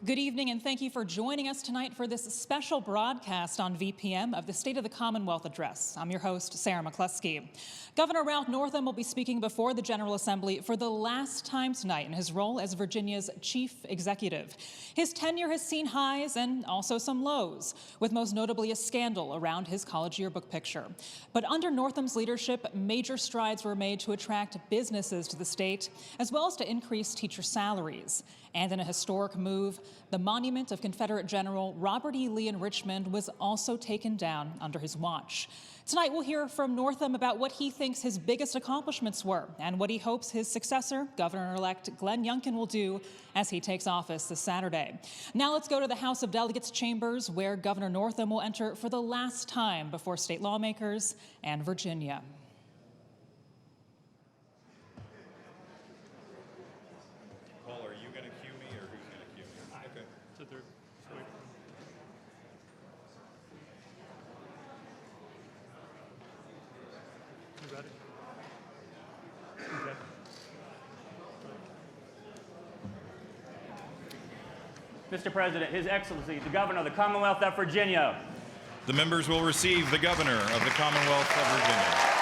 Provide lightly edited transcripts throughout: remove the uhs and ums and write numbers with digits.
Good evening, and thank you for joining us tonight for this special broadcast on VPM of the State of the Commonwealth Address. I'm your host, Sarah McCluskey. Governor Ralph Northam will be speaking before the General Assembly for the last time tonight in his role as Virginia's chief executive. His tenure has seen highs and also some lows, with most notably a scandal around his college yearbook picture. But under Northam's leadership, major strides were made to attract businesses to the state, as well as to increase teacher salaries. And in a historic move, the monument of Confederate General Robert E. Lee in Richmond was also taken down under his watch. Tonight, we'll hear from Northam about what he thinks his biggest accomplishments were and what he hopes his successor, Governor-elect Glenn Youngkin, will do as he takes office this Saturday. Now let's go to the House of Delegates chambers, where Governor Northam will enter for the last time before state lawmakers and Virginia. Mr. President, His Excellency, the Governor of the Commonwealth of Virginia. The members will receive the Governor of the Commonwealth of Virginia.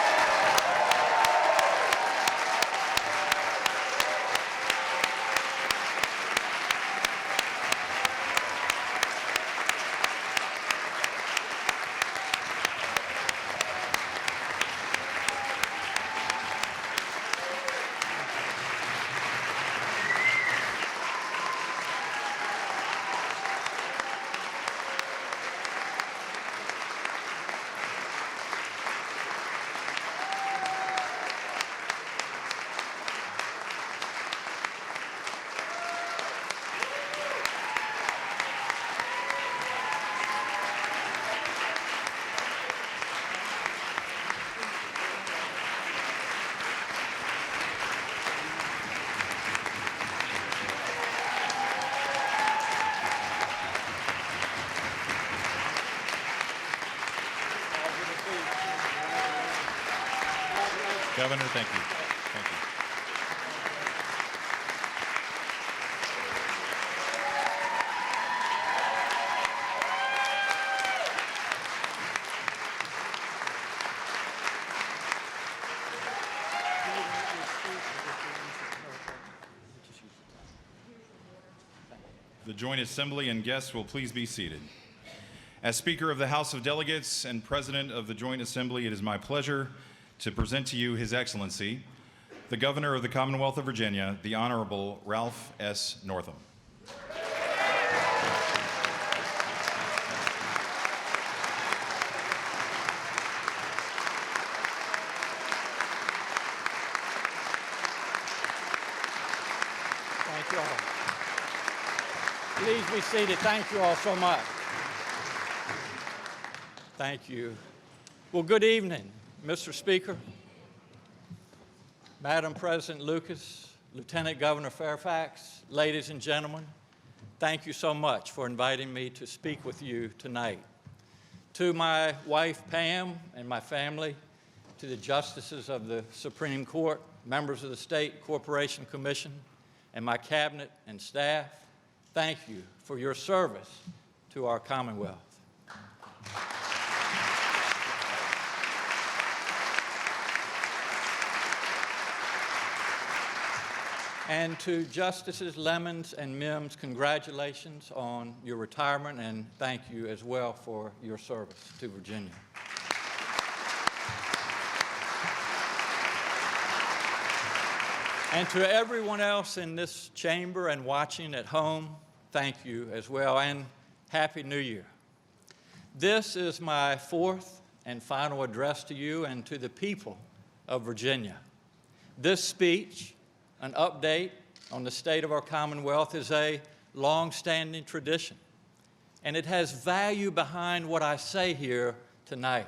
Governor, thank you. Thank you. The Joint Assembly and guests will please be seated. As Speaker of the House of Delegates and President of the Joint Assembly, it is my pleasure to present to you His Excellency, the Governor of the Commonwealth of Virginia, the Honorable Ralph S. Northam. Thank you all. Please be seated. Thank you all so much. Thank you. Well, good evening, Mr. Speaker, Madam President Lucas, Lieutenant Governor Fairfax, ladies and gentlemen, thank you so much for inviting me to speak with you tonight. To my wife, Pam, and my family, to the justices of the Supreme Court, members of the State Corporation Commission, and my cabinet and staff, thank you for your service to our Commonwealth. And to Justices Lemons and Mims, congratulations on your retirement, and thank you as well for your service to Virginia. And to everyone else in this chamber and watching at home, thank you as well, and Happy New Year. This is my fourth and final address to you and to the people of Virginia. This speech, an update on the state of our Commonwealth, is a long-standing tradition, and it has value behind what I say here tonight.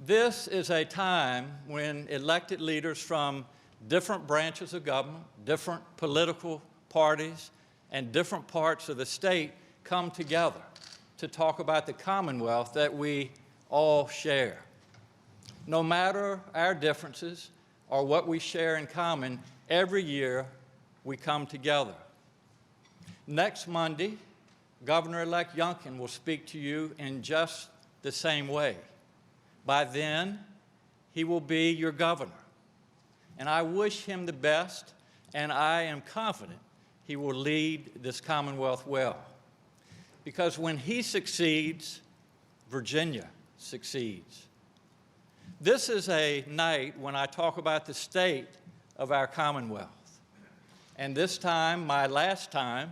This is a time when elected leaders from different branches of government, different political parties, and different parts of the state come together to talk about the Commonwealth that we all share. No matter our differences or what we share in common, every year we come together. Next Monday, Governor-elect Youngkin will speak to you in just the same way. By then, he will be your governor. And I wish him the best, and I am confident he will lead this Commonwealth well. Because when he succeeds, Virginia succeeds. This is a night when I talk about the state of our Commonwealth. And this time, my last time,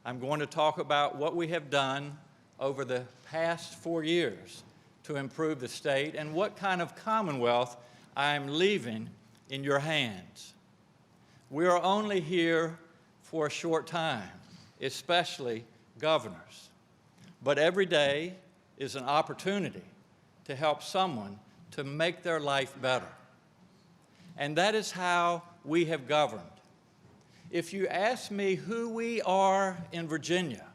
I'm going to talk about what we have done over the past 4 years to improve the state and what kind of Commonwealth I'm leaving in your hands. We are only here for a short time, especially governors. But every day is an opportunity to help someone to make their life better. And that is how we have governed. If you ask me who we are in Virginia,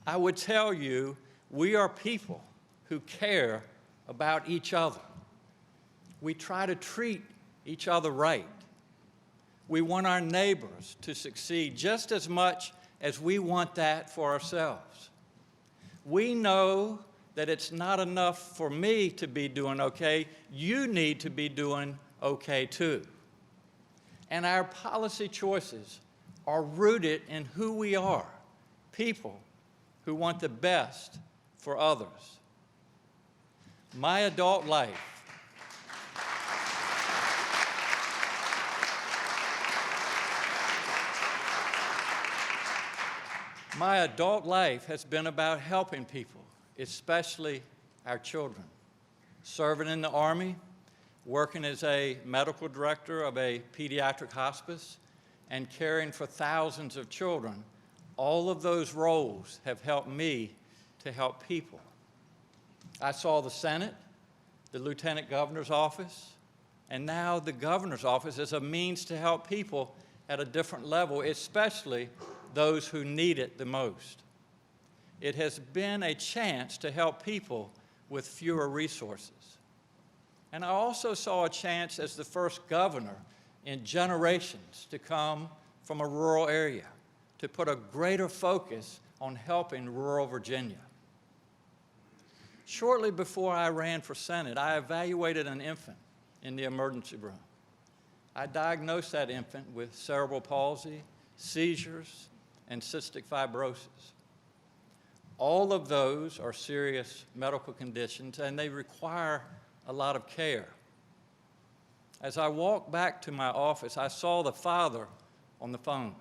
I would tell you we are people who care about each other. We try to treat each other right. We want our neighbors to succeed just as much as we want that for ourselves. We know that it's not enough for me to be doing okay. You need to be doing okay too. And our policy choices are rooted in who we are, people who want the best for others. My adult life has been about helping people, especially our children. Serving in the Army, working as a medical director of a pediatric hospice, and caring for thousands of children, all of those roles have helped me to help people. I saw the Senate, the Lieutenant Governor's office, and now the Governor's office as a means to help people at a different level, especially those who need it the most. It has been a chance to help people with fewer resources. And I also saw a chance as the first governor in generations to come from a rural area, to put a greater focus on helping rural Virginia. Shortly before I ran for Senate, I evaluated an infant in the emergency room. I diagnosed that infant with cerebral palsy, seizures, and cystic fibrosis. All of those are serious medical conditions, and they require a lot of care. As I walked back to my office, I saw the father on the phone.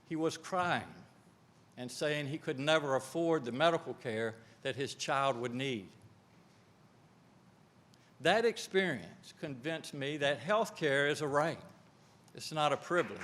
He was crying and saying he could never afford the medical care that his child would need. That experience convinced me that health care is a right. It's not a privilege.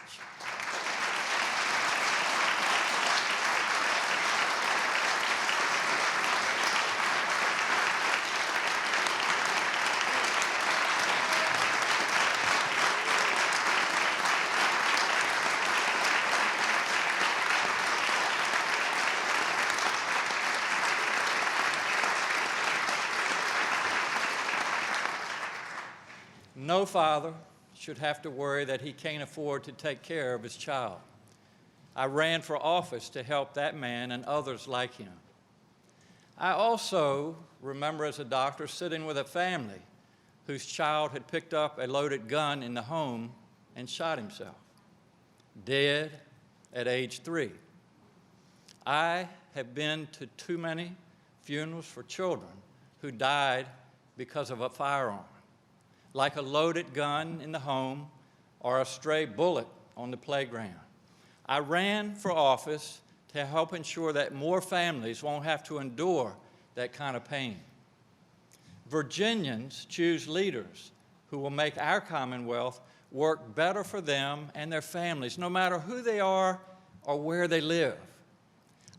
No father should have to worry that he can't afford to take care of his child. I ran for office to help that man and others like him. I also remember as a doctor sitting with a family whose child had picked up a loaded gun in the home and shot himself, dead at age 3. I have been to too many funerals for children who died because of a firearm, like a loaded gun in the home or a stray bullet on the playground. I ran for office to help ensure that more families won't have to endure that kind of pain. Virginians choose leaders who will make our Commonwealth work better for them and their families, no matter who they are or where they live.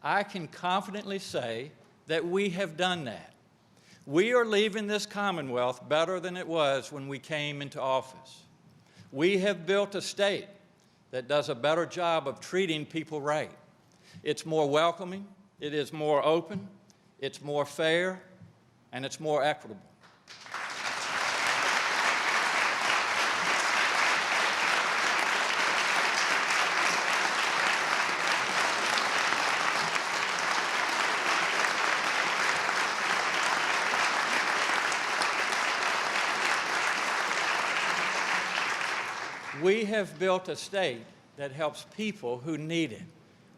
I can confidently say that we have done that. We are leaving this Commonwealth better than it was when we came into office. We have built a state that does a better job of treating people right. It's more welcoming, it is more open, it's more fair, and it's more equitable. We have built a state that helps people who need it,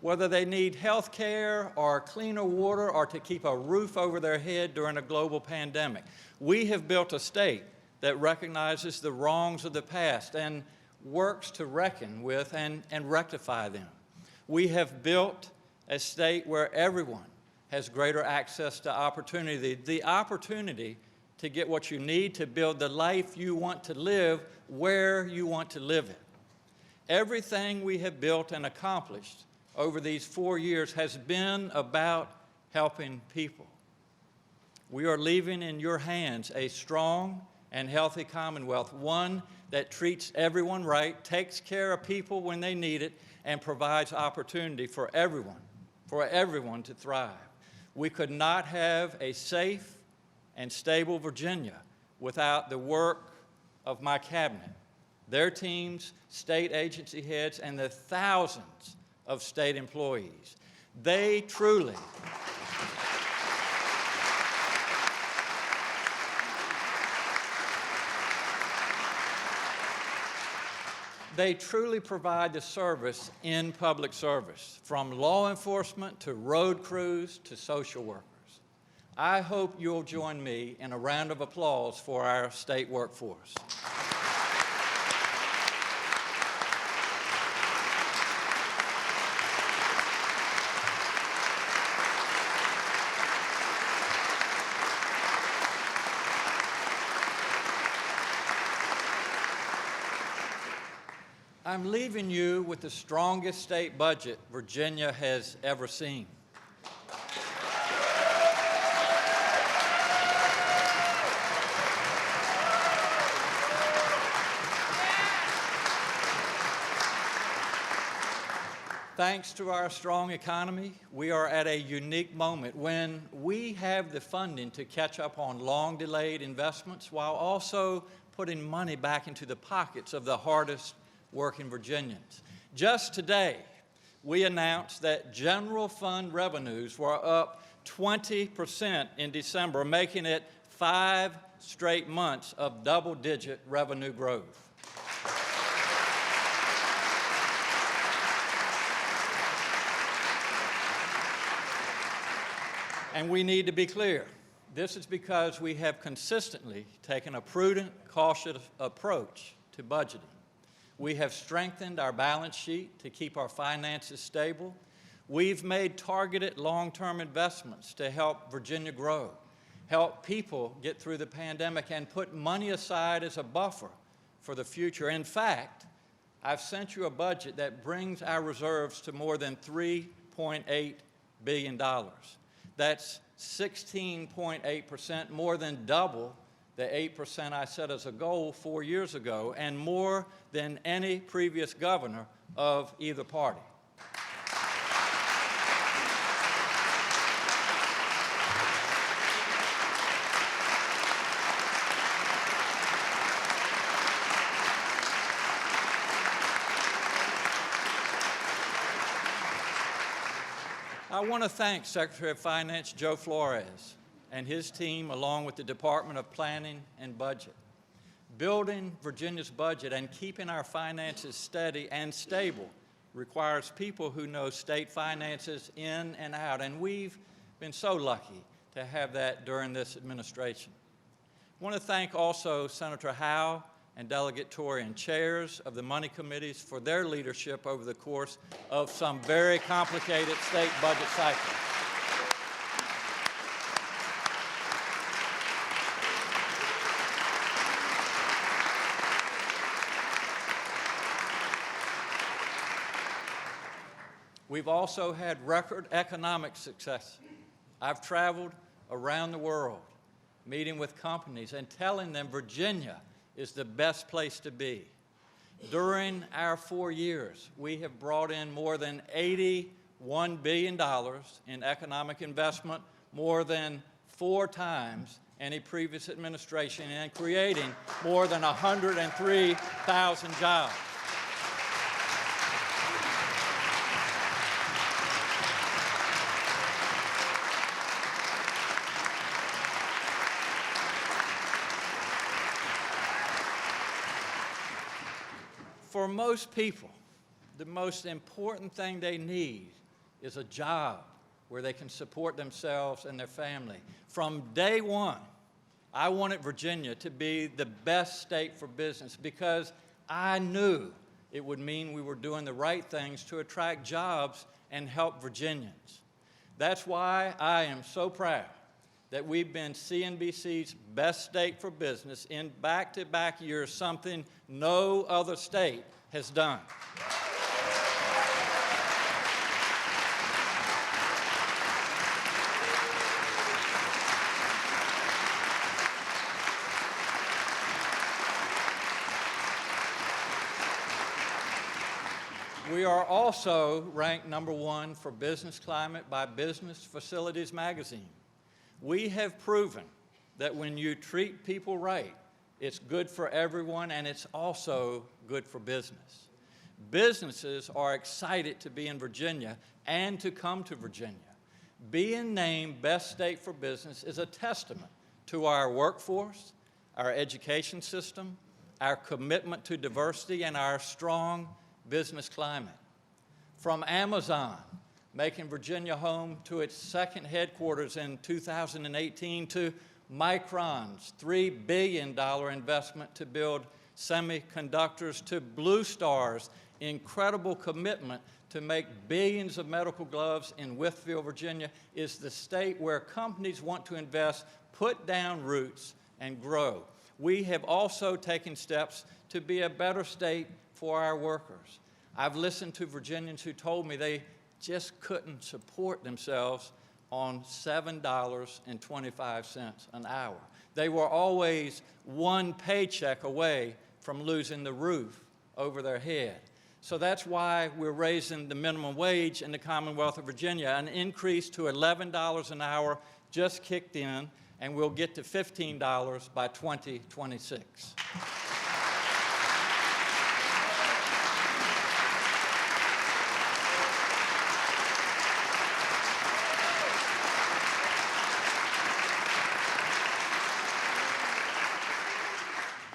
whether they need health care or cleaner water or to keep a roof over their head during a global pandemic. We have built a state that recognizes the wrongs of the past and works to reckon with and rectify them. We have built a state where everyone has greater access to opportunity, the opportunity to get what you need to build the life you want to live where you want to live it. Everything we have built and accomplished over these 4 years has been about helping people. We are leaving in your hands a strong and healthy Commonwealth, one that treats everyone right, takes care of people when they need it, and provides opportunity for everyone to thrive. We could not have a safe and stable Virginia without the work of my cabinet, their teams, state agency heads, and the thousands of state employees. They truly provide the service in public service, from law enforcement to road crews to social workers. I hope you'll join me in a round of applause for our state workforce. I'm leaving you with the strongest state budget Virginia has ever seen. Thanks to our strong economy, we are at a unique moment when we have the funding to catch up on long-delayed investments while also putting money back into the pockets of the hardest working Virginians. Just today, we announced that general fund revenues were up 20% in December, making it 5 straight months of double-digit revenue growth. And we need to be clear. This is because we have consistently taken a prudent, cautious approach to budgeting. We have strengthened our balance sheet to keep our finances stable. We've made targeted long-term investments to help Virginia grow, help people get through the pandemic, and put money aside as a buffer for the future. In fact, I've sent you a budget that brings our reserves to more than $3.8 billion. That's 16.8%, more than double the 8% I set as a goal 4 years ago, and more than any previous governor of either party. I want to thank Secretary of Finance Joe Flores and his team, along with the Department of Planning and Budget. Building Virginia's budget and keeping our finances steady and stable requires people who know state finances in and out, and we've been so lucky to have that during this administration. I want to thank also Senator Howe and Delegate Torian, chairs of the money committees, for their leadership over the course of some very complicated state budget cycles. We've also had record economic success. I've traveled around the world, meeting with companies and telling them Virginia is the best place to be. During our 4 years, we have brought in more than $81 billion in economic investment, more than 4 times any previous administration, and creating more than 103,000 jobs. For most people, the most important thing they need is a job where they can support themselves and their family. From day one, I wanted Virginia to be the best state for business because I knew it would mean we were doing the right things to attract jobs and help Virginians. That's why I am so proud that we've been CNBC's best state for business in back-to-back years, something no other state has done. We are also ranked #1 for business climate by Business Facilities Magazine. We have proven that when you treat people right, it's good for everyone and it's also good for business. Businesses are excited to be in Virginia and to come to Virginia. Being named Best State for Business is a testament to our workforce, our education system, our commitment to diversity, and our strong business climate. From Amazon, making Virginia home to its second headquarters in 2018, to Micron's $3 billion investment to build semiconductors, to Blue Star's incredible commitment to make billions of medical gloves in Wytheville, Virginia, is the state where companies want to invest, put down roots, and grow. We have also taken steps to be a better state for our workers. I've listened to Virginians who told me they just couldn't support themselves on $7.25 an hour. They were always one paycheck away from losing the roof over their head. So that's why we're raising the minimum wage in the Commonwealth of Virginia. An increase to $11 an hour just kicked in, and we'll get to $15 by 2026.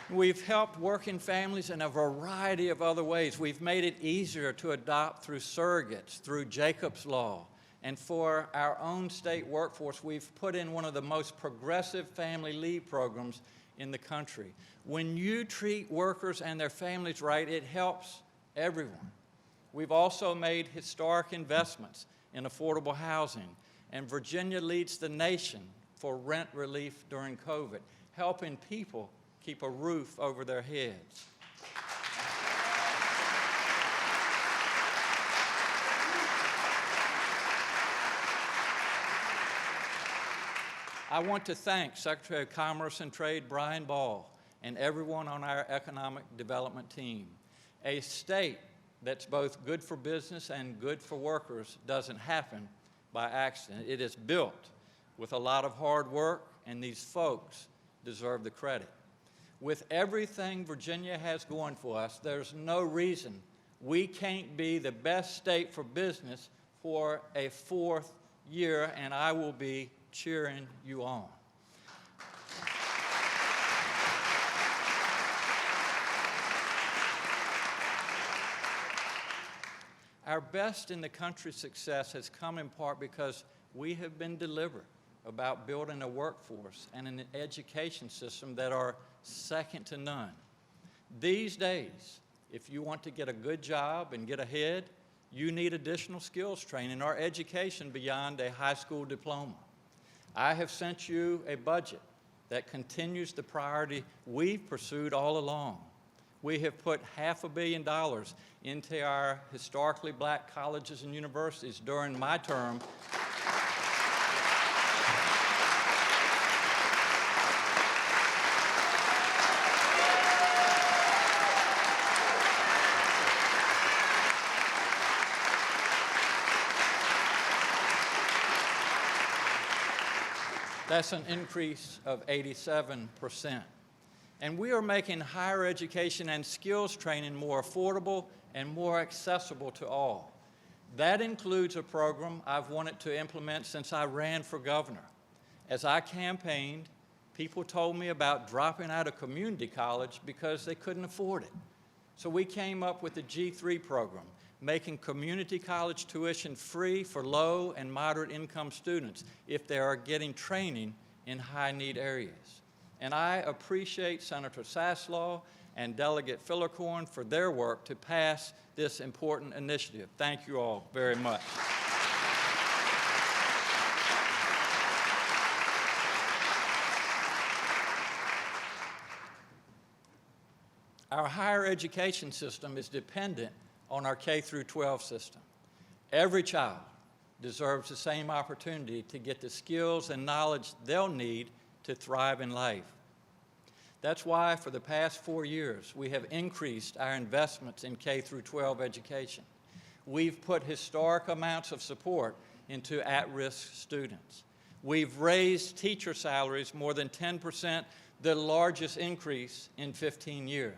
We've helped working families in a variety of other ways. We've made it easier to adopt through surrogates, through Jacob's Law. And for our own state workforce, we've put in one of the most progressive family leave programs in the country. When you treat workers and their families right, it helps everyone. We've also made historic investments in affordable housing, and Virginia leads the nation for rent relief during COVID, helping people keep a roof over their heads. I want to thank Secretary of Commerce and Trade Brian Ball and everyone on our economic development team. A state that's both good for business and good for workers doesn't happen by accident. It is built with a lot of hard work, and these folks deserve the credit. With everything Virginia has going for us, there's no reason we can't be the best state for business for a fourth year, and I will be cheering you on. Our best in the country's success has come in part because we have been deliberate about building a workforce and an education system that are second to none. These days, if you want to get a good job and get ahead, you need additional skills training or education beyond a high school diploma. I have sent you a budget that continues the priority we've pursued all along. We have put $500 million into our historically black colleges and universities during my term. That's an increase of 87%. And we are making higher education and skills training more affordable and more accessible to all. That includes a program I've wanted to implement since I ran for governor. As I campaigned, people told me about dropping out of community college because they couldn't afford it. So we came up with the G3 program, making community college tuition free for low and moderate income students if they are getting training in high-need areas. And I appreciate Senator Saslaw and Delegate Fillercorn for their work to pass this important initiative. Thank you all very much. Our higher education system is dependent on our K through 12 system. Every child deserves the same opportunity to get the skills and knowledge they'll need to thrive in life. That's why for the past 4 years, we have increased our investments in K through 12 education. We've put historic amounts of support into at-risk students. We've raised teacher salaries more than 10%, the largest increase in 15 years.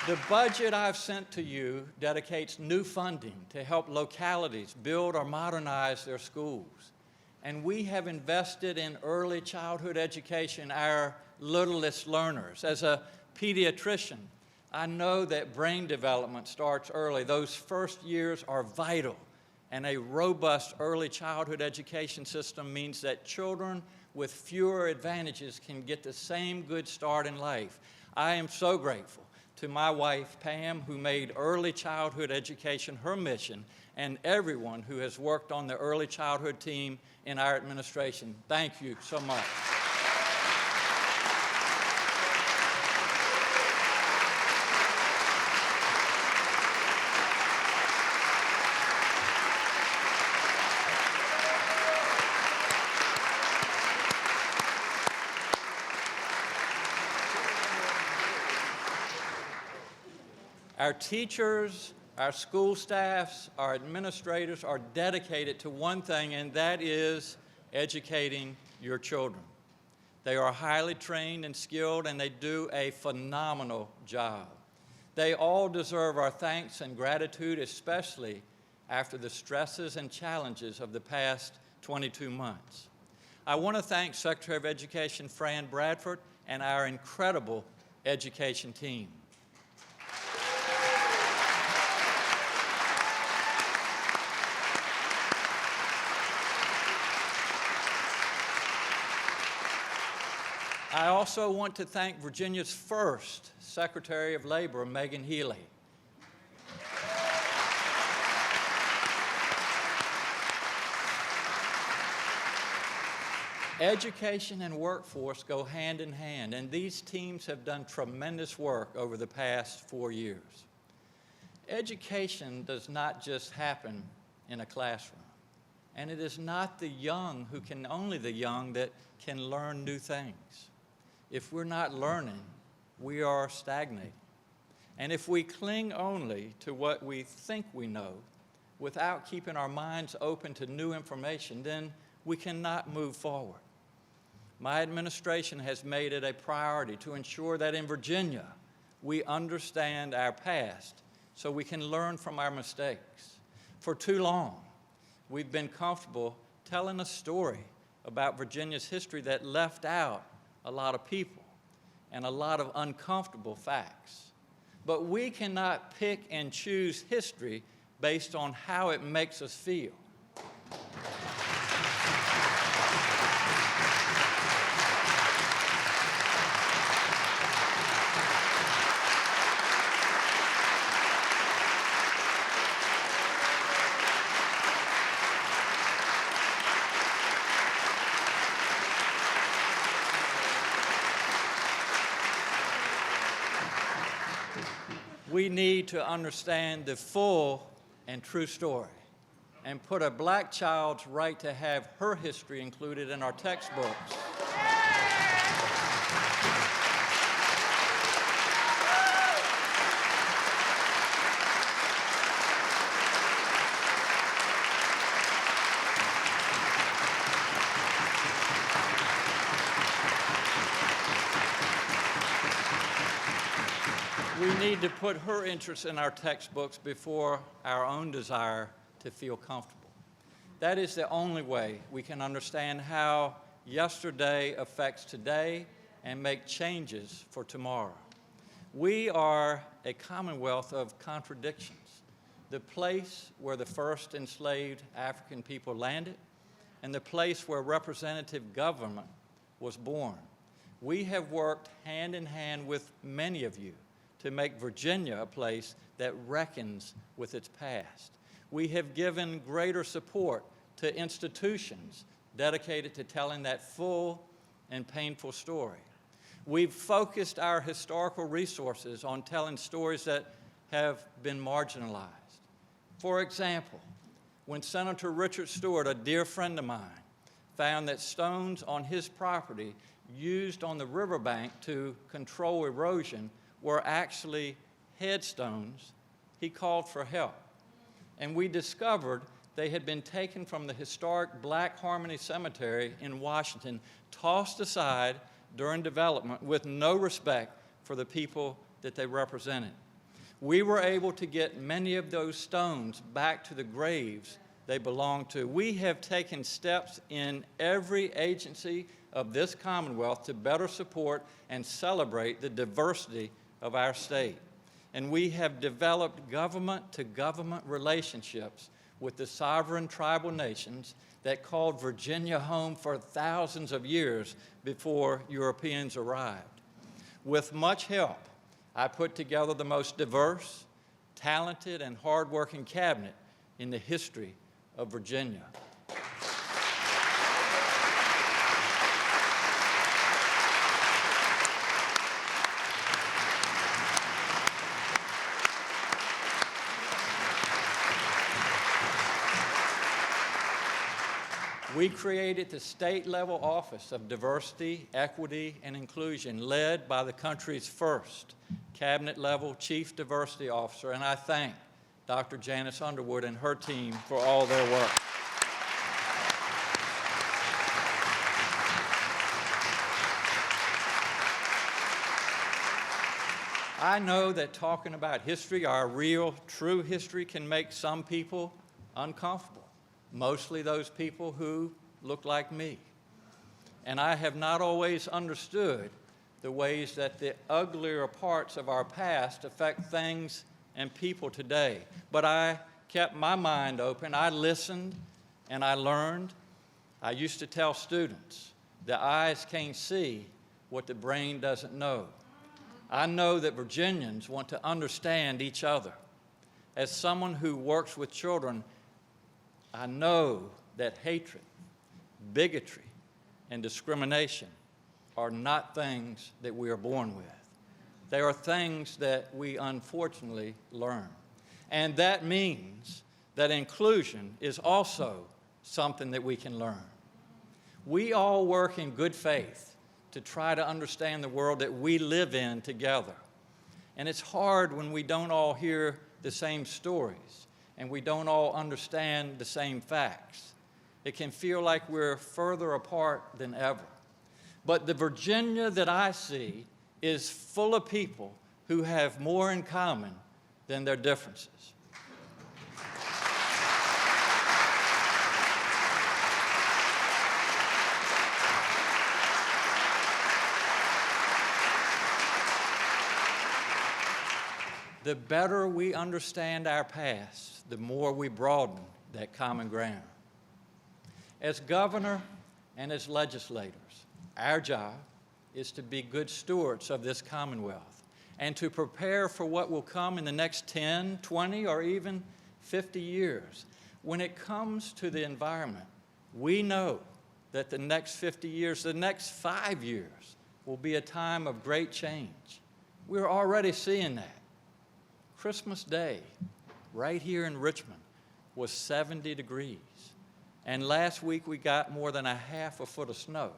The budget I've sent to you dedicates new funding to help localities build or modernize their schools. And we have invested in early childhood education, our littlest learners. As a pediatrician, I know that brain development starts early. Those first years are vital. And a robust early childhood education system means that children with fewer advantages can get the same good start in life. I am so grateful to my wife, Pam, who made early childhood education her mission, and everyone who has worked on the early childhood team in our administration. Thank you so much. Our teachers, our school staffs, our administrators are dedicated to one thing, and that is educating your children. They are highly trained and skilled, and they do a phenomenal job. They all deserve our thanks and gratitude, especially after the stresses and challenges of the past 22 months. I want to thank Secretary of Education Fran Bradford and our incredible education team. I also want to thank Virginia's first Secretary of Labor, Megan Healy. Education and workforce go hand in hand, and these teams have done tremendous work over the past 4 years. Education does not just happen in a classroom, and it is not only the young that can learn new things. If we're not learning, we are stagnating. And if we cling only to what we think we know without keeping our minds open to new information, then we cannot move forward. My administration has made it a priority to ensure that in Virginia, we understand our past so we can learn from our mistakes. For too long, we've been comfortable telling a story about Virginia's history that left out a lot of people and a lot of uncomfortable facts. But we cannot pick and choose history based on how it makes us feel. We need to understand the full and true story and put a black child's right to have her history included in our textbooks. We need to put her interests in our textbooks before our own desire to feel comfortable. That is the only way we can understand how yesterday affects today and make changes for tomorrow. We are a commonwealth of contradictions, the place where the first enslaved African people landed and the place where representative government was born. We have worked hand in hand with many of you to make Virginia a place that reckons with its past. We have given greater support to institutions dedicated to telling that full and painful story. We've focused our historical resources on telling stories that have been marginalized. For example, when Senator Richard Stewart, a dear friend of mine, found that stones on his property used on the riverbank to control erosion were actually headstones, he called for help. And we discovered they had been taken from the historic Black Harmony Cemetery in Washington, tossed aside during development with no respect for the people that they represented. We were able to get many of those stones back to the graves they belonged to. We have taken steps in every agency of this Commonwealth to better support and celebrate the diversity of our state. And we have developed government-to-government relationships with the sovereign tribal nations that called Virginia home for thousands of years before Europeans arrived. With much help, I put together the most diverse, talented, and hardworking cabinet in the history of Virginia. We created the state-level Office of Diversity, Equity, and Inclusion, led by the country's first cabinet-level Chief Diversity Officer, and I thank Dr. Janice Underwood and her team for all their work. I know that talking about history, our real, true history, can make some people uncomfortable. Mostly those people who look like me. And I have not always understood the ways that the uglier parts of our past affect things and people today. But I kept my mind open. I listened and I learned. I used to tell students, the eyes can't see what the brain doesn't know. I know that Virginians want to understand each other. As someone who works with children, I know that hatred, bigotry, and discrimination are not things that we are born with. They are things that we unfortunately learn. And that means that inclusion is also something that we can learn. We all work in good faith to try to understand the world that we live in together. And it's hard when we don't all hear the same stories and we don't all understand the same facts. It can feel like we're further apart than ever. But the Virginia that I see is full of people who have more in common than their differences. The better we understand our past, the more we broaden that common ground. As governor and as legislators, our job is to be good stewards of this Commonwealth and to prepare for what will come in the next 10, 20, or even 50 years. When it comes to the environment, we know that the next 50 years, the next 5 years, will be a time of great change. We're already seeing that. Christmas Day, right here in Richmond, was 70 degrees. And last week we got more than a half a foot of snow.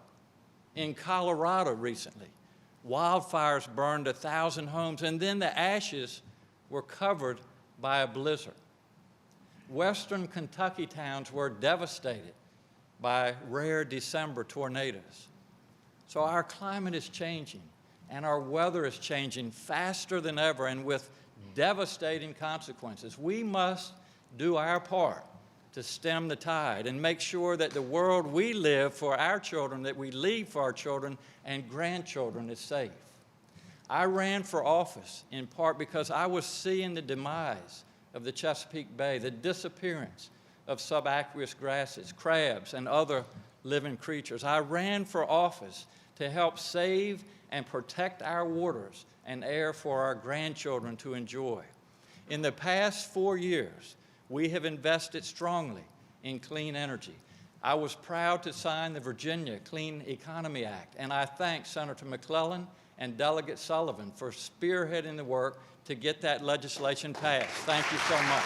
In Colorado recently, wildfires burned 1,000 homes, and then the ashes were covered by a blizzard. Western Kentucky towns were devastated by rare December tornadoes. So our climate is changing, and our weather is changing faster than ever and with devastating consequences. We must do our part to stem the tide and make sure that the world we live for our children, that we leave for our children and grandchildren, is safe. I ran for office in part because I was seeing the demise of the Chesapeake Bay, the disappearance of subaqueous grasses, crabs, and other living creatures. I ran for office to help save and protect our waters and air for our grandchildren to enjoy. In the past 4 years, we have invested strongly in clean energy. I was proud to sign the Virginia Clean Economy Act, and I thank Senator McClellan and Delegate Sullivan for spearheading the work to get that legislation passed. Thank you so much.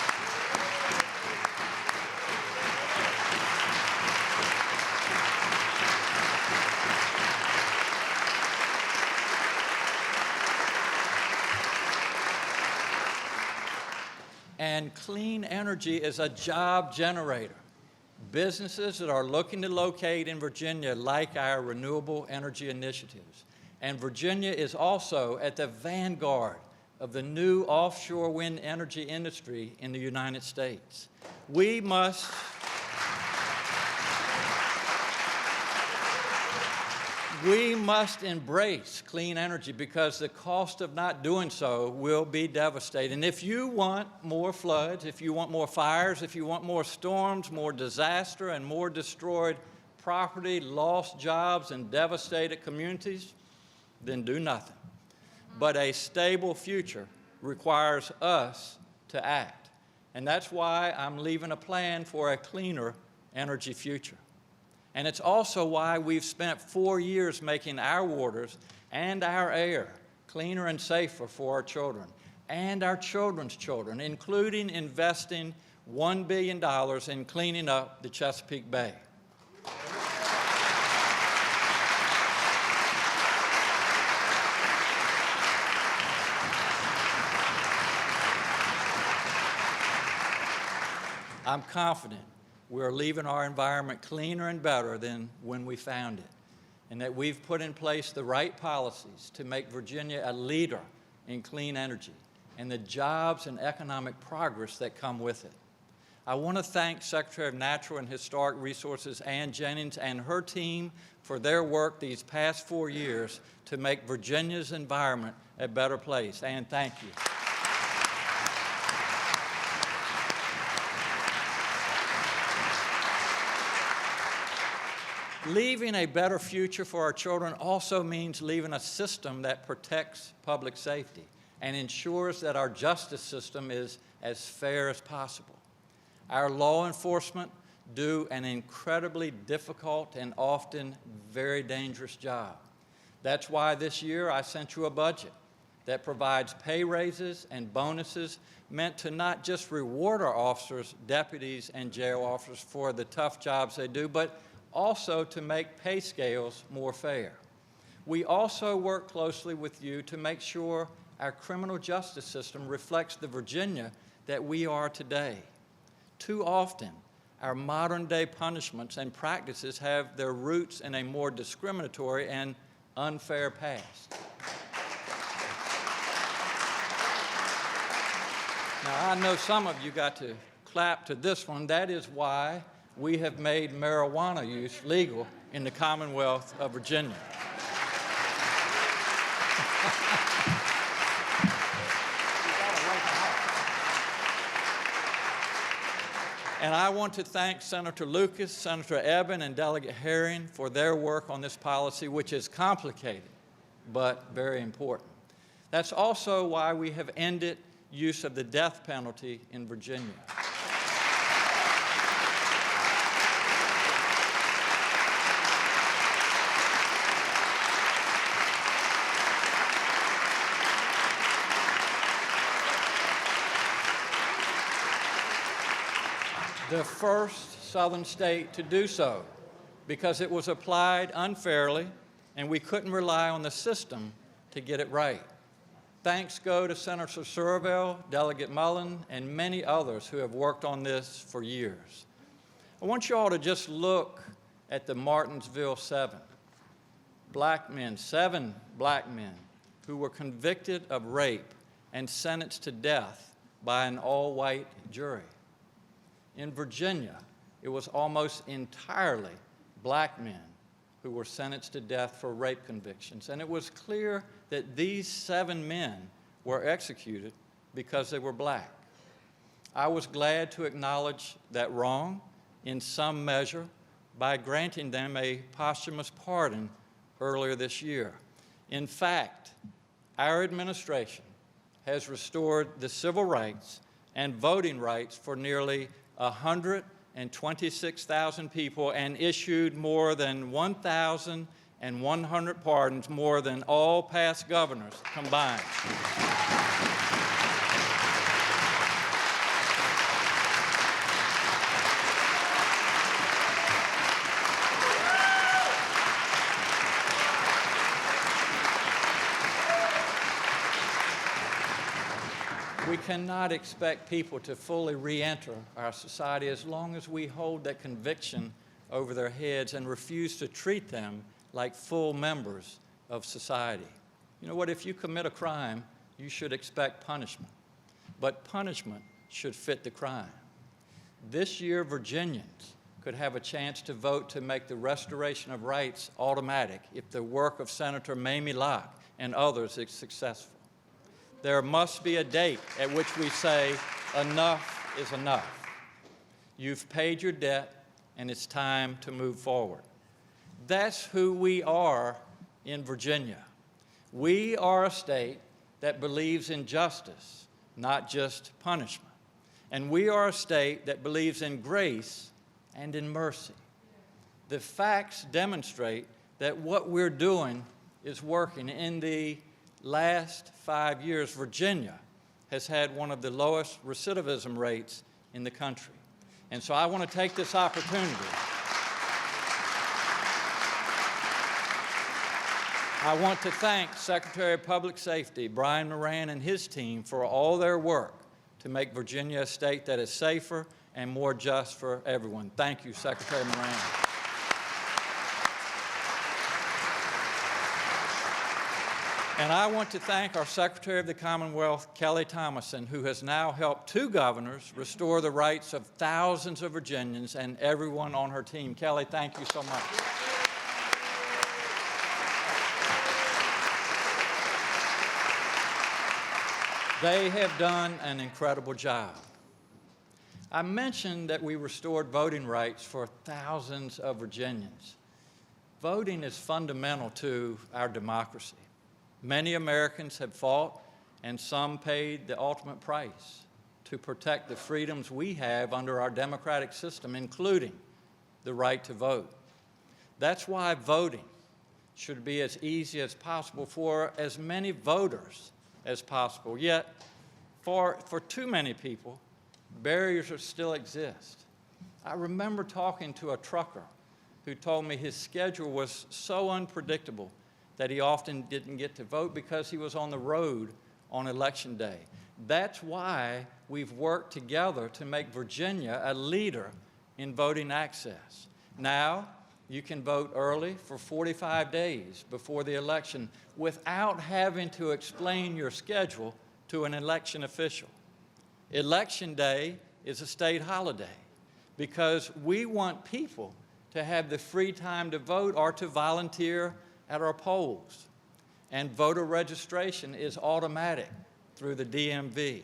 And clean energy is a job generator. Businesses that are looking to locate in Virginia like our renewable energy initiatives. And Virginia is also at the vanguard of the new offshore wind energy industry in the United States. We must embrace clean energy because the cost of not doing so will be devastating. If you want more floods, if you want more fires, if you want more storms, more disaster, and more destroyed property, lost jobs, and devastated communities, then do nothing. But a stable future requires us to act. And that's why I'm leaving a plan for a cleaner energy future. And it's also why we've spent 4 years making our waters and our air cleaner and safer for our children and our children's children, including investing $1 billion in cleaning up the Chesapeake Bay. I'm confident we're leaving our environment cleaner and better than when we found it, and that we've put in place the right policies to make Virginia a leader in clean energy and the jobs and economic progress that come with it. I want to thank Secretary of Natural and Historic Resources Ann Jennings and her team for their work these past 4 years to make Virginia's environment a better place. Ann, thank you. Leaving a better future for our children also means leaving a system that protects public safety and ensures that our justice system is as fair as possible. Our law enforcement do an incredibly difficult and often very dangerous job. That's why this year I sent you a budget that provides pay raises and bonuses meant to not just reward our officers, deputies, and jail officers for the tough jobs they do, but also to make pay scales more fair. We also work closely with you to make sure our criminal justice system reflects the Virginia that we are today. Too often, our modern-day punishments and practices have their roots in a more discriminatory and unfair past. Now, I know some of you got to clap to this one. That is why we have made marijuana use legal in the Commonwealth of Virginia. And I want to thank Senator Lucas, Senator Eben, and Delegate Herring for their work on this policy, which is complicated but very important. That's also why we have ended use of the death penalty in Virginia. The first Southern state to do so, because it was applied unfairly and we couldn't rely on the system to get it right. Thanks go to Senator Surville, Delegate Mullen, and many others who have worked on this for years. I want you all to just look at the Martinsville 7 black men, 7 black men who were convicted of rape and sentenced to death by an all-white jury. In Virginia, it was almost entirely black men who were sentenced to death for rape convictions. And it was clear that these 7 men were executed because they were black. I was glad to acknowledge that wrong in some measure by granting them a posthumous pardon earlier this year. In fact, our administration has restored the civil rights and voting rights for nearly 126,000 people and issued more than 1,100 pardons, more than all past governors combined. We cannot expect people to fully re-enter our society as long as we hold that conviction over their heads and refuse to treat them like full members of society. You know what? If you commit a crime, you should expect punishment. But punishment should fit the crime. This year, Virginians could have a chance to vote to make the restoration of rights automatic if the work of Senator Mamie Locke and others is successful. There must be a date at which we say, enough is enough. You've paid your debt, and it's time to move forward. That's who we are in Virginia. We are a state that believes in justice, not just punishment. And we are a state that believes in grace and in mercy. The facts demonstrate that what we're doing is working. In the last 5 years, Virginia has had one of the lowest recidivism rates in the country. And so I want to take this opportunity. I want to thank Secretary of Public Safety Brian Moran and his team for all their work to make Virginia a state that is safer and more just for everyone. Thank you, Secretary Moran. And I want to thank our Secretary of the Commonwealth, Kelly Thomason, who has now helped 2 governors restore the rights of thousands of Virginians and everyone on her team. Kelly, thank you so much. They have done an incredible job. I mentioned that we restored voting rights for thousands of Virginians. Voting is fundamental to our democracy. Many Americans have fought, and some paid the ultimate price to protect the freedoms we have under our democratic system, including the right to vote. That's why voting should be as easy as possible for as many voters as possible. Yet, for too many people, barriers still exist. I remember talking to a trucker who told me his schedule was so unpredictable that he often didn't get to vote because he was on the road on Election Day. That's why we've worked together to make Virginia a leader in voting access. Now, you can vote early for 45 days before the election without having to explain your schedule to an election official. Election Day is a state holiday because we want people to have the free time to vote or to volunteer at our polls. And voter registration is automatic through the DMV.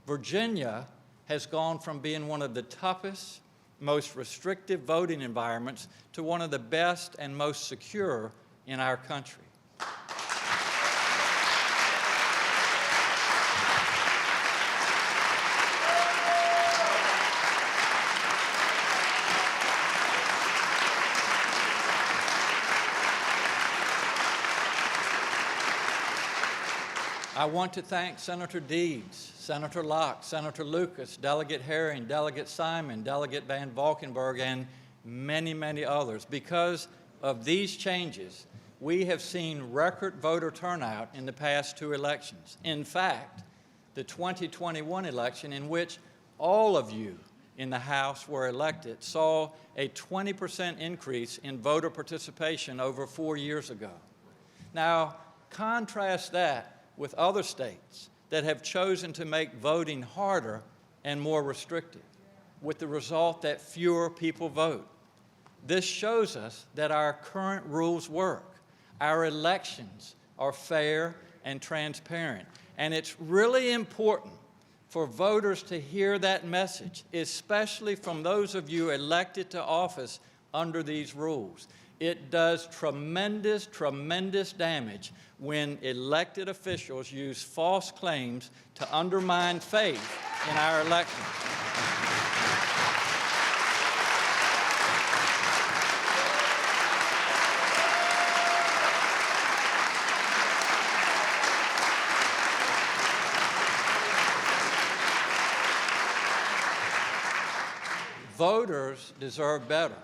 Virginia has gone from being one of the toughest, most restrictive voting environments to one of the best and most secure in our country. I want to thank Senator Deeds, Senator Locke, Senator Lucas, Delegate Herring, Delegate Simon, Delegate Van Valkenburg, and many, many others. Because of these changes, we have seen record voter turnout in the past 2 elections. In fact, the 2021 election, in which all of you in the House were elected, saw a 20% increase in voter participation over 4 years ago. Now, contrast that with other states that have chosen to make voting harder and more restrictive. with the result that fewer people vote. This shows us that our current rules work. Our elections are fair and transparent. And it's really important for voters to hear that message, especially from those of you elected to office under these rules. It does tremendous, tremendous damage when elected officials use false claims to undermine faith in our elections. Voters deserve better,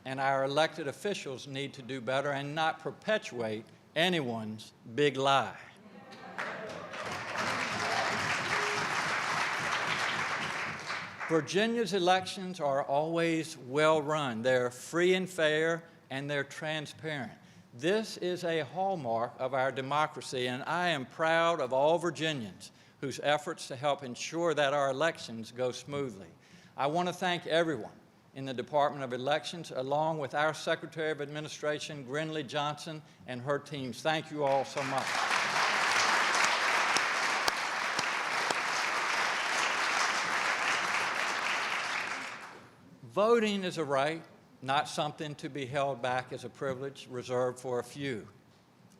and our elected officials need to do better and not perpetuate anyone's big lie. Virginia's elections are always well run. They're free and fair, and they're transparent. This is a hallmark of our democracy, and I am proud of all Virginians whose efforts to help ensure that our elections go smoothly. I want to thank everyone in the Department of Elections, along with our Secretary of Administration, Grinley Johnson, and her teams. Thank you all so much. Voting is a right, not something to be held back as a privilege reserved for a few.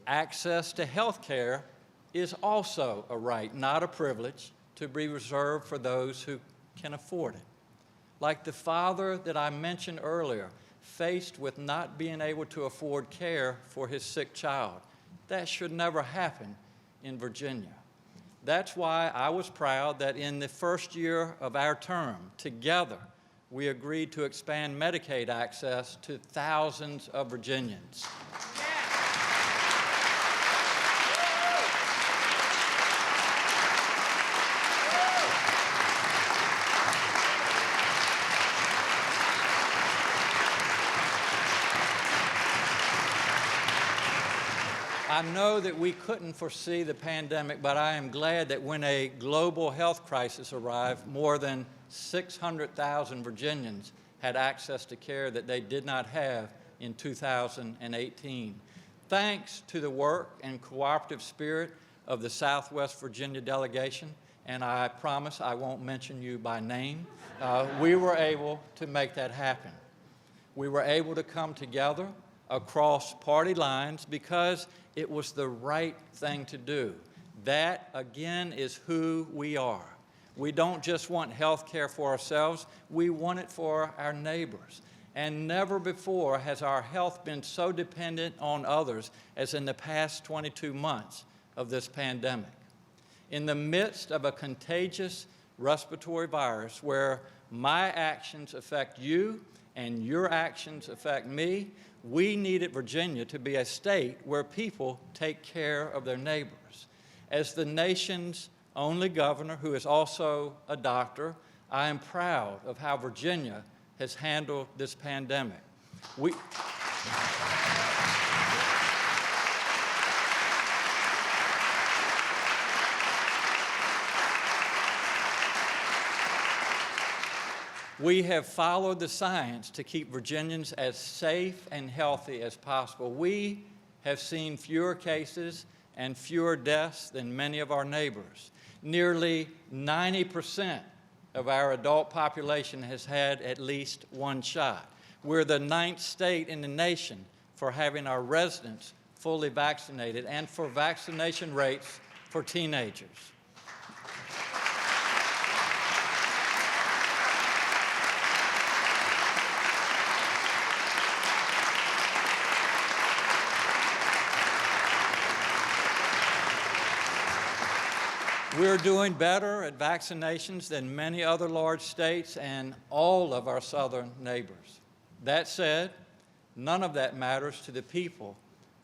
Access to health care is also a right, not a privilege, to be reserved for those who can afford it. Like the father that I mentioned earlier, faced with not being able to afford care for his sick child. That should never happen in Virginia. That's why I was proud that in the first year of our term, together, we agreed to expand Medicaid access to thousands of Virginians. I know that we couldn't foresee the pandemic, but I am glad that when a global health crisis arrived, more than 600,000 Virginians had access to care that they did not have in 2018. Thanks to the work and cooperative spirit of the Southwest Virginia delegation, and I promise I won't mention you by name, we were able to make that happen. We were able to come together across party lines because it was the right thing to do. That, again, is who we are. We don't just want health care for ourselves, we want it for our neighbors. And never before has our health been so dependent on others as in the past 22 months of this pandemic. In the midst of a contagious respiratory virus where my actions affect you and your actions affect me, we needed Virginia to be a state where people take care of their neighbors. As the nation's only governor who is also a doctor, I am proud of how Virginia has handled this pandemic. We have followed the science to keep Virginians as safe and healthy as possible. We have seen fewer cases and fewer deaths than many of our neighbors. Nearly 90% of our adult population has had at least one shot. We're the 9th state in the nation for having our residents fully vaccinated and for vaccination rates for teenagers. We're doing better at vaccinations than many other large states and all of our southern neighbors. That said, none of that matters to the people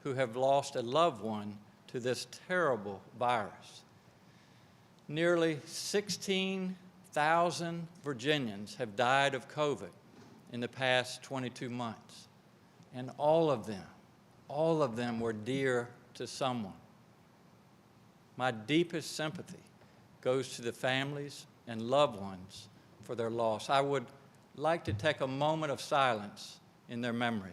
who have lost a loved one to this terrible virus. Nearly 16,000 Virginians have died of COVID in the past 22 months, and all of them were dear to someone. My deepest sympathy goes to the families and loved ones for their loss. I would like to take a moment of silence in their memory.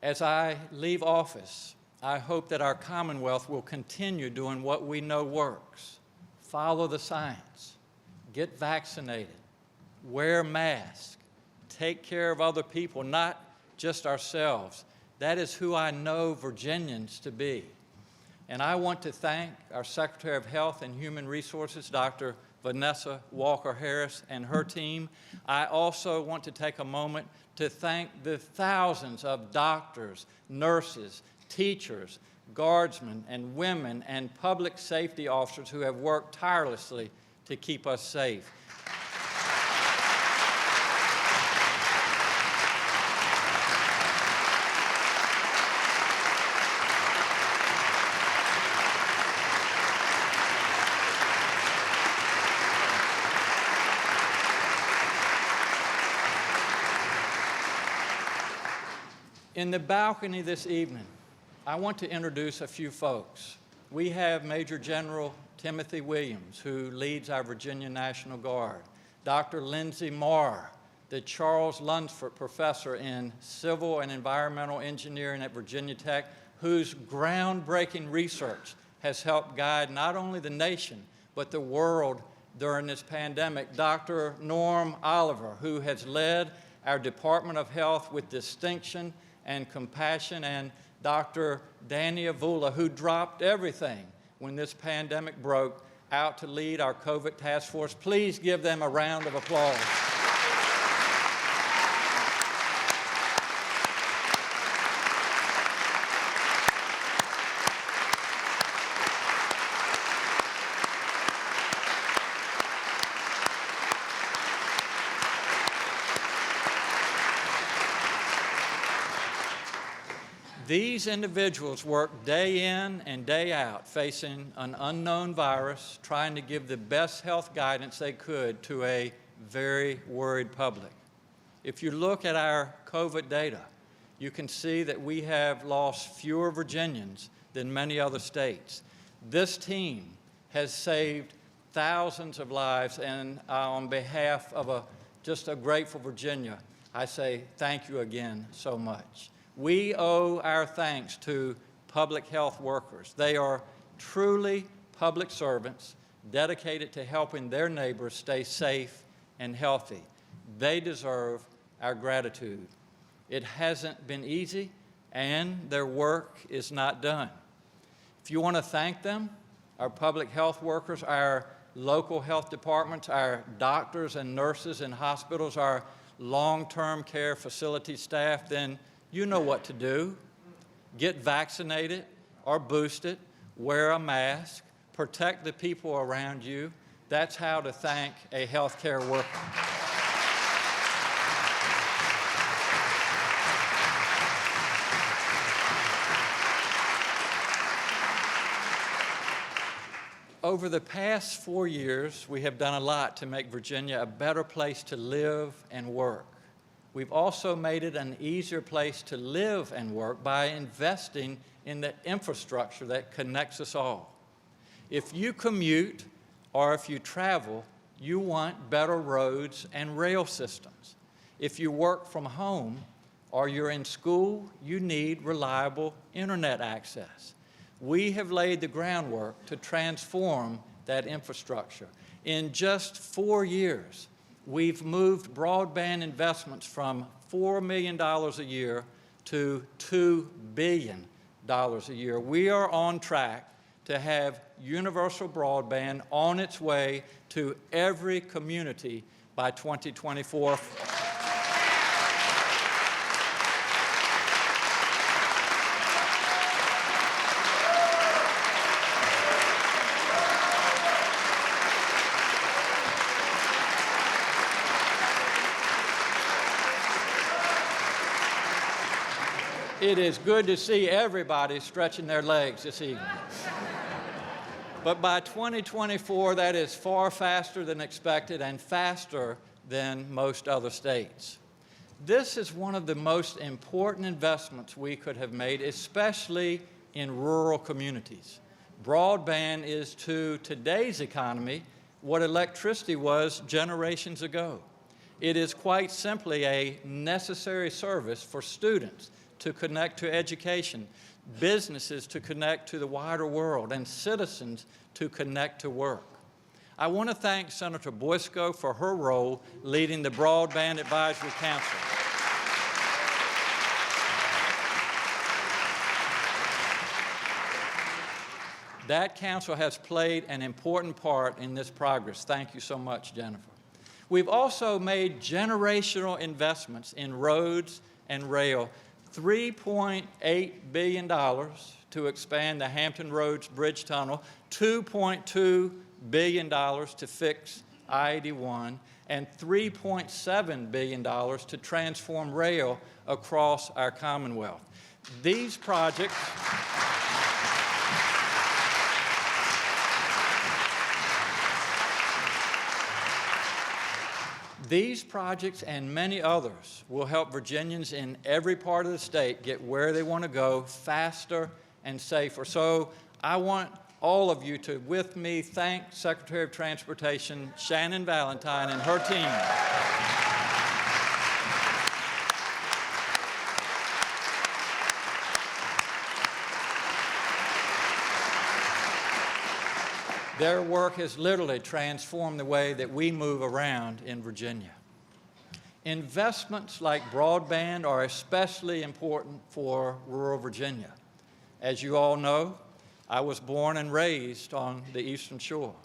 As I leave office, I hope that our Commonwealth will continue doing what we know works. Follow the science, get vaccinated, wear masks, take care of other people, not just ourselves. That is who I know Virginians to be. And I want to thank our Secretary of Health and Human Resources, Dr. Vanessa Walker Harris, and her team. I also want to take a moment to thank the thousands of doctors, nurses, teachers, guardsmen, and women, and public safety officers who have worked tirelessly to keep us safe. In the balcony this evening, I want to introduce a few folks. We have Major General Timothy Williams, who leads our Virginia National Guard, Dr. Lindsay Marr, the Charles Lunsford Professor in Civil and Environmental Engineering at Virginia Tech, whose groundbreaking research has helped guide not only the nation, but the world during this pandemic. Dr. Norm Oliver, who has led our Department of Health with distinction and compassion, and Dr. Danny Avula, who dropped everything when this pandemic broke out to lead our COVID task force. Please give them a round of applause. These individuals work day in and day out facing an unknown virus, trying to give the best health guidance they could to a very worried public. If you look at our COVID data, you can see that we have lost fewer Virginians than many other states. This team has saved thousands of lives, and on behalf of just a grateful Virginia, I say thank you again so much. We owe our thanks to public health workers. They are truly public servants dedicated to helping their neighbors stay safe and healthy. They deserve our gratitude. It hasn't been easy, and their work is not done. If you want to thank them, our public health workers, our local health departments, our doctors and nurses in hospitals, our long-term care facility staff, then you know what to do. Get vaccinated or boosted, wear a mask, protect the people around you. That's how to thank a healthcare worker. Over the past 4 years, we have done a lot to make Virginia a better place to live and work. We've also made it an easier place to live and work by investing in the infrastructure that connects us all. If you commute or if you travel, you want better roads and rail systems. If you work from home or you're in school, you need reliable internet access. We have laid the groundwork to transform that infrastructure. In just 4 years, we've moved broadband investments from $4 million a year to $2 billion a year. We are on track to have universal broadband on its way to every community by 2024. It is good to see everybody stretching their legs this evening. But by 2024, that is far faster than expected and faster than most other states. This is one of the most important investments we could have made, especially in rural communities. Broadband is to today's economy what electricity was generations ago. It is quite simply a necessary service for students to connect to education, businesses to connect to the wider world, and citizens to connect to work. I want to thank Senator Boysko for her role leading the Broadband Advisory Council. That council has played an important part in this progress. Thank you so much, Jennifer. We've also made generational investments in roads and rail, $3.8 billion to expand the Hampton Roads Bridge Tunnel, $2.2 billion to fix I-81, and $3.7 billion to transform rail across our Commonwealth. These projects and many others will help Virginians in every part of the state get where they want to go faster and safer. So I want all of you to, with me, thank Secretary of Transportation Shannon Valentine and her team. Their work has literally transformed the way that we move around in Virginia. Investments like broadband are especially important for rural Virginia. As you all know, I was born and raised on the Eastern Shore,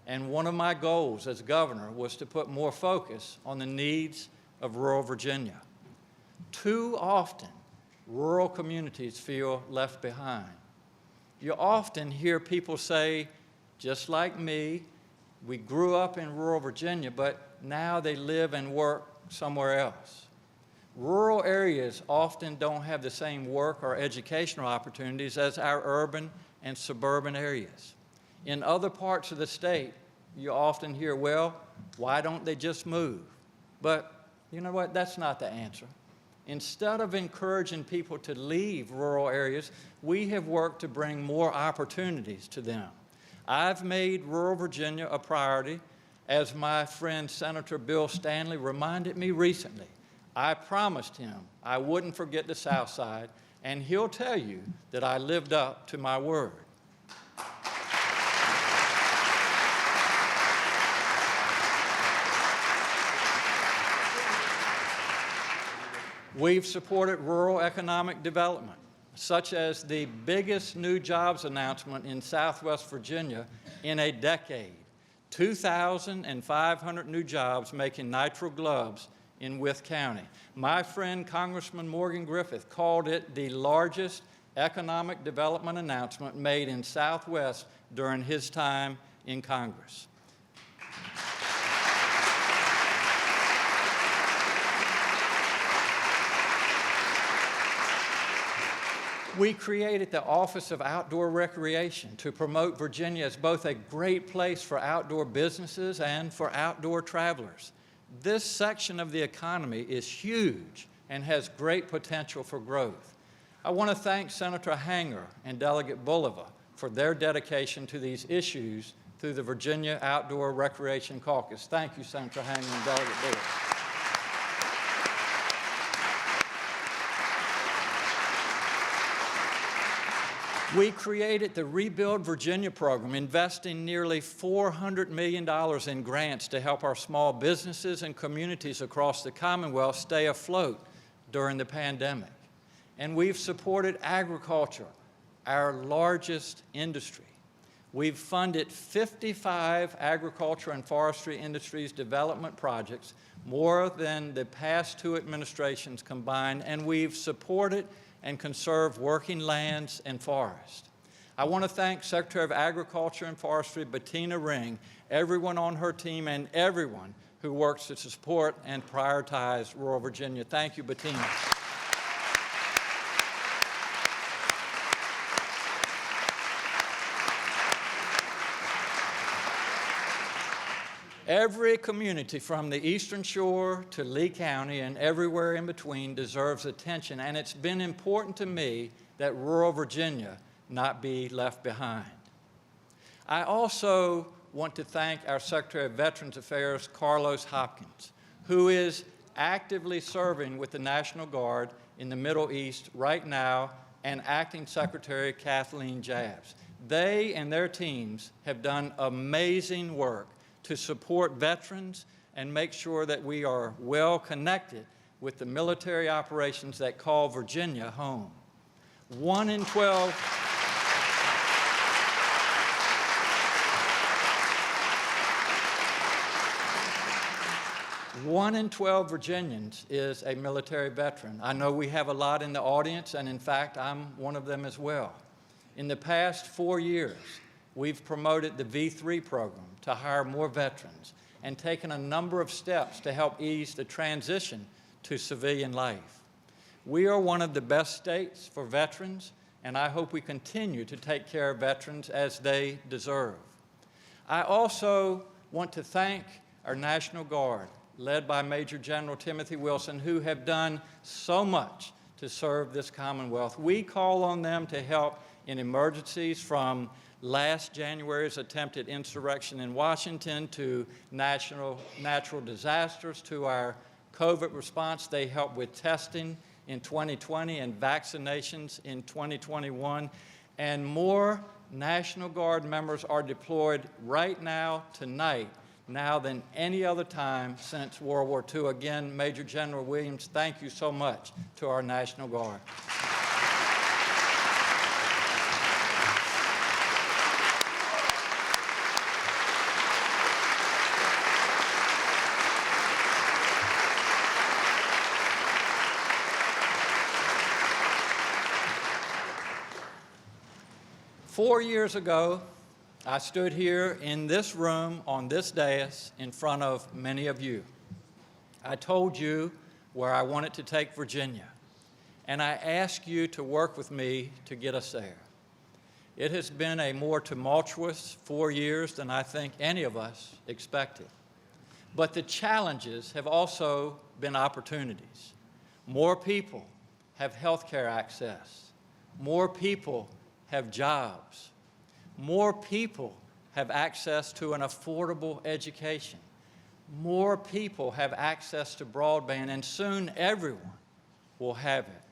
and one of my goals as governor was to put more focus on the needs of rural Virginia. Too often, rural communities feel left behind. You often hear people say, just like me, we grew up in rural Virginia, but now they live and work somewhere else. Rural areas often don't have the same work or educational opportunities as our urban and suburban areas. In other parts of the state, you often hear, well, why don't they just move? But you know what? That's not the answer. Instead of encouraging people to leave rural areas, we have worked to bring more opportunities to them. I've made rural Virginia a priority, as my friend Senator Bill Stanley reminded me recently. I promised him I wouldn't forget the South Side, and he'll tell you that I lived up to my word. We've supported rural economic development, such as the biggest new jobs announcement in Southwest Virginia in a decade, 2,500 new jobs making nitrile gloves in Wythe County. My friend Congressman Morgan Griffith called it the largest economic development announcement made in Southwest during his time in Congress. We created the Office of Outdoor Recreation to promote Virginia as both a great place for outdoor businesses and for outdoor travelers. This section of the economy is huge and has great potential for growth. I want to thank Senator Hanger and Delegate Bulova for their dedication to these issues through the Virginia Outdoor Recreation Caucus. Thank you, Senator Hanger and Delegate Bulova. We created the Rebuild Virginia program, investing nearly $400 million in grants to help our small businesses and communities across the Commonwealth stay afloat during the pandemic. And we've supported agriculture, our largest industry. We've funded 55 agriculture and forestry industries development projects, more than the past two administrations combined, and we've supported and conserve working lands and forests. I want to thank Secretary of Agriculture and Forestry Bettina Ring, everyone on her team, and everyone who works to support and prioritize rural Virginia. Thank you, Bettina. Every community from the Eastern Shore to Lee County and everywhere in between deserves attention, and it's been important to me that rural Virginia not be left behind. I also want to thank our Secretary of Veterans Affairs, Carlos Hopkins, who is actively serving with the National Guard in the Middle East right now, and Acting Secretary Kathleen Jabs. They and their teams have done amazing work to support veterans and make sure that we are well connected with the military operations that call Virginia home. 1 in 12 1 in 12 Virginians is a military veteran. I know we have a lot in the audience, and in fact, I'm one of them as well. In the past 4 years, we've promoted the V3 program to hire more veterans and taken a number of steps to help ease the transition to civilian life. We are one of the best states for veterans, and I hope we continue to take care of veterans as they deserve. I also want to thank our National Guard, led by Major General Timothy Wilson, who have done so much to serve this Commonwealth. We call on them to help in emergencies, from last January's attempted insurrection in Washington to natural disasters to our COVID response. They help with testing in 2020 and vaccinations in 2021. And more National Guard members are deployed right now, tonight, now than any other time since World War II. Again, Major General Williams, thank you so much to our National Guard. Four years ago, I stood here in this room on this dais in front of many of you. I told you where I wanted to take Virginia, and I asked you to work with me to get us there. It has been a more tumultuous 4 years than I think any of us expected. But the challenges have also been opportunities. More people have health care access. More people have jobs. More people have access to an affordable education. More people have access to broadband, and soon everyone will have it.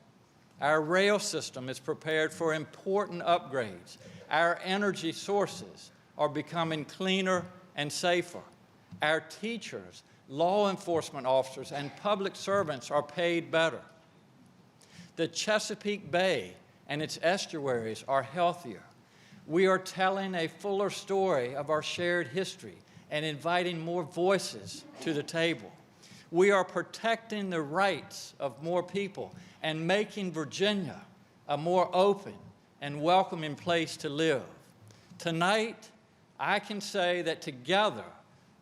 Our rail system is prepared for important upgrades. Our energy sources are becoming cleaner and safer. Our teachers, law enforcement officers, and public servants are paid better. The Chesapeake Bay and its estuaries are healthier. We are telling a fuller story of our shared history and inviting more voices to the table. We are protecting the rights of more people and making Virginia a more open and welcoming place to live. Tonight, I can say that together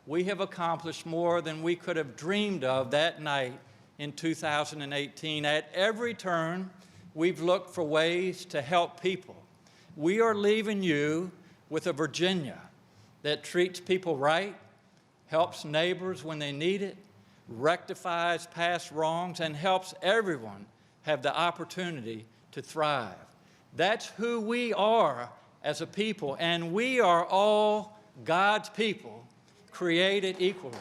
we have accomplished more than we could have dreamed of that night in 2018. At every turn, we've looked for ways to help people. We are leaving you with a Virginia that treats people right, helps neighbors when they need it, rectifies past wrongs, and helps everyone have the opportunity to thrive. That's who we are as a people, and we are all God's people, created equally.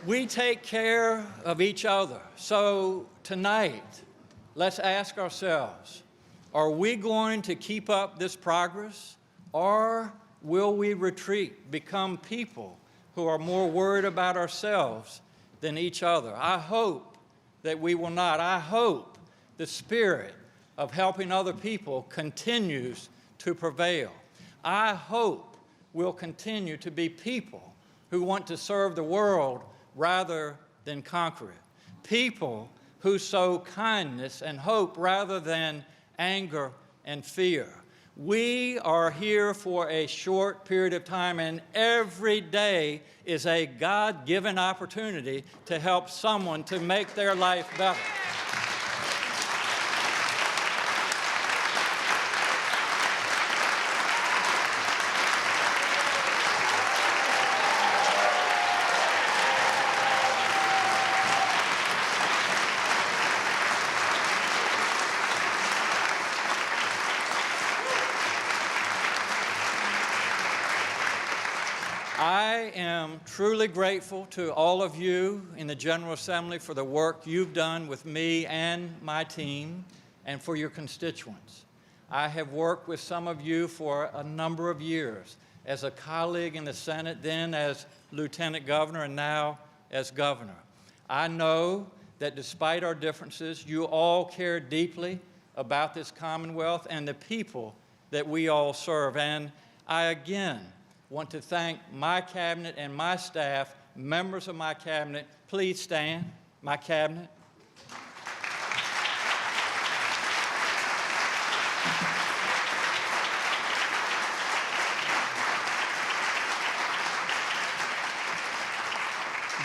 We take care of each other. So tonight, let's ask ourselves, are we going to keep up this progress, or will we retreat, become people who are more worried about ourselves than each other? I hope that we will not. I hope the spirit of helping other people continues to prevail. I hope we'll continue to be people who want to serve the world rather than conquer it. People who sow kindness and hope rather than anger and fear. We are here for a short period of time, and every day is a God-given opportunity to help someone to make their life better. I am truly grateful to all of you in the General Assembly for the work you've done with me and my team and for your constituents. I have worked with some of you for a number of years as a colleague in the Senate, then as Lieutenant Governor, and now as Governor. I know that despite our differences, you all care deeply about this Commonwealth and the people that we all serve. And I again want to thank my cabinet and my staff, members of my cabinet. Please stand, my cabinet.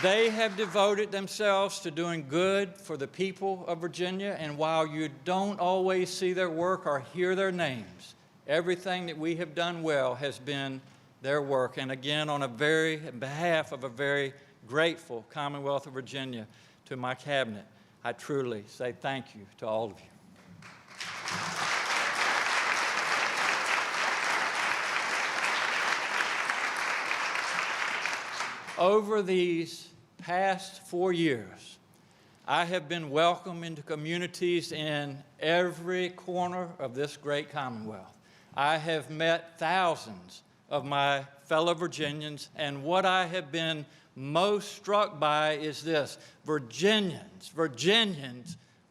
They have devoted themselves to doing good for the people of Virginia, and while you don't always see their work or hear their names, everything that we have done well has been their work. And again, on behalf of a very grateful Commonwealth of Virginia, to my cabinet, I truly say thank you to all of you. Over these past 4 years, I have been welcomed into communities in every corner of this great Commonwealth. I have met thousands of my fellow Virginians, and what I have been most struck by is this: Virginians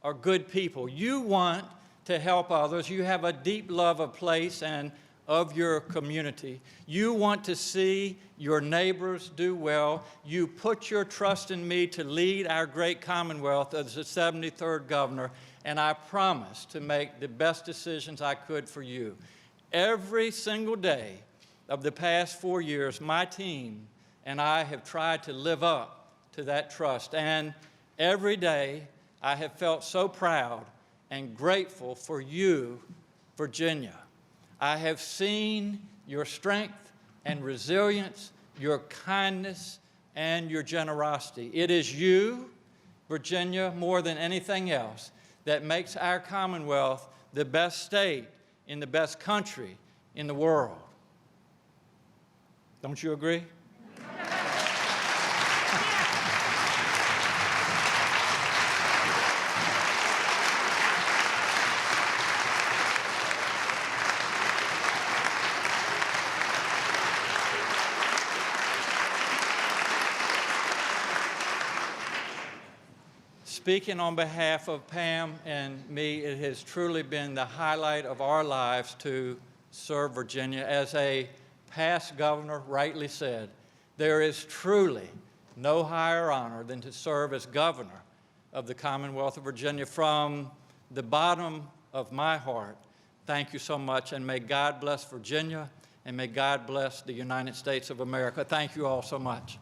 are good people. You want to help others. You have a deep love of place and of your community. You want to see your neighbors do well. You put your trust in me to lead our great Commonwealth as the 73rd governor, and I promise to make the best decisions I could for you. Every single day of the past 4 years, my team and I have tried to live up to that trust. And every day, I have felt so proud and grateful for you, Virginia. I have seen your strength and resilience, your kindness, and your generosity. It is you, Virginia, more than anything else, that makes our Commonwealth the best state in the best country in the world. Don't you agree? Speaking on behalf of Pam and me, it has truly been the highlight of our lives to serve Virginia. As a past governor rightly said, there is truly no higher honor than to serve as governor of the Commonwealth of Virginia. From the bottom of my heart, thank you so much, and may God bless Virginia, and may God bless the United States of America. Thank you all so much.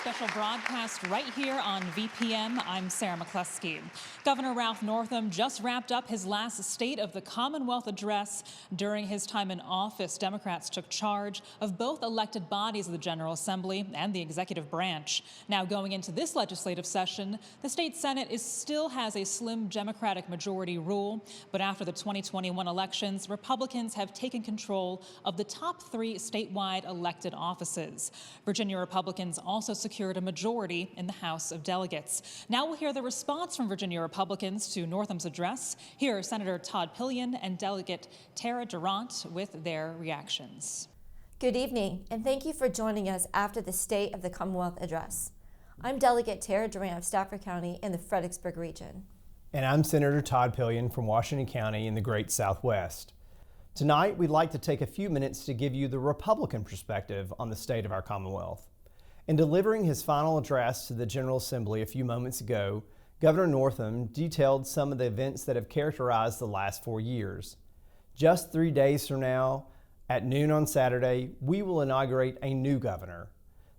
special broadcast right here on VPM. I'm Sarah McCluskey. Governor Ralph Northam just wrapped up his last State of the Commonwealth address. During his time in office, Democrats took charge of both elected bodies of the General Assembly and the executive branch. Now going into this legislative session, the state Senate still has a slim Democratic majority rule, but after the 2021 elections, Republicans have taken control of the top 3 statewide elected offices. Virginia Republicans also secured a majority in the House of Delegates. Now we'll hear the response from Virginia Republicans to Northam's address. Here are Senator Todd Pillion and Delegate Tara Durant with their reactions. Good evening, and thank you for joining us after the State of the Commonwealth Address. I'm Delegate Tara Durant of Stafford County in the Fredericksburg region. And I'm Senator Todd Pillion from Washington County in the Great Southwest. Tonight, we'd like to take a few minutes to give you the Republican perspective on the state of our Commonwealth. In delivering his final address to the General Assembly a few moments ago, Governor Northam detailed some of the events that have characterized the last 4 years. Just 3 days from now, at noon on Saturday, we will inaugurate a new governor.